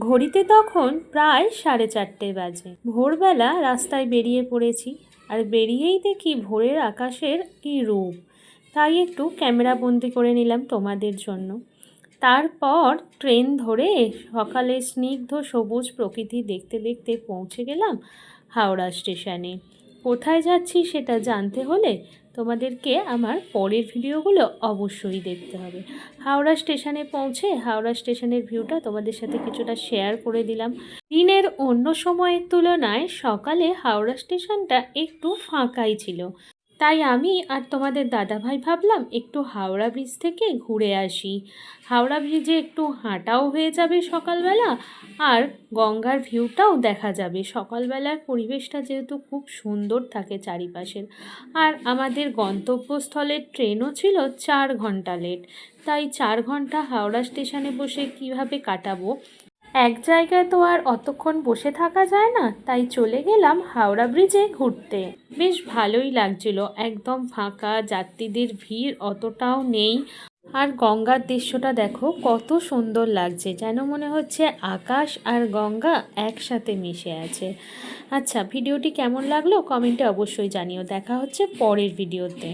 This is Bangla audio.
ঘড়িতে তখন প্রায় 4:30 বাজে। ভোরবেলা রাস্তায় বেরিয়ে পড়েছি, আর বেরিয়েই দেখি ভোরের আকাশের কী রূপ। তাই একটু ক্যামেরা বন্দি করে নিলাম তোমাদের জন্য। তারপর ট্রেন ধরে সকালে স্নিগ্ধ সবুজ প্রকৃতি দেখতে দেখতে পৌঁছে গেলাম হাওড়া স্টেশনে। কোথায় যাচ্ছি সেটা জানতে হলে তোমাদেরকে আমার পরের ভিডিওগুলো অবশ্যই দেখতে হবে। হাওড়া স্টেশনে পৌঁছে হাওড়া স্টেশনের ভিউটা তোমাদের সাথে কিছুটা শেয়ার করে দিলাম। দিনের অন্য সময়ের তুলনায় সকালে হাওড়া স্টেশনটা একটু ফাঁকাই ছিল, তাই আমি আর তোমাদের দাদাভাই ভাবলাম একটু হাওড়া ব্রিজ থেকে ঘুরে আসি। হাওড়া ব্রিজে একটু হাঁটাও হয়ে যাবে সকালবেলা, আর গঙ্গার ভিউটাও দেখা যাবে। সকালবেলার পরিবেশটা যেহেতু খুব সুন্দর থাকে চারিপাশের, আর আমাদের গন্তব্যস্থলের ট্রেনও ছিল 4 ঘন্টা লেট। তাই 4 ঘন্টা হাওড়া স্টেশনে বসে কিভাবে কাটাবো, এক জায়গায় তো আর অতক্ষণ বসে থাকা যায় না। তাই চলে গেলাম হাওড়া ব্রিজে ঘুরতে। বেশ ভালোই লাগছিল, একদম ফাঁকা, যাত্রীদের ভিড় অতটাও নেই। আর গঙ্গার দৃশ্যটা দেখো কত সুন্দর লাগছে, যেন মনে হচ্ছে আকাশ আর গঙ্গা একসাথে মিশে আছে। আচ্ছা, ভিডিওটি কেমন লাগলো কমেন্টে অবশ্যই জানিও। দেখা হচ্ছে পরের ভিডিওতে।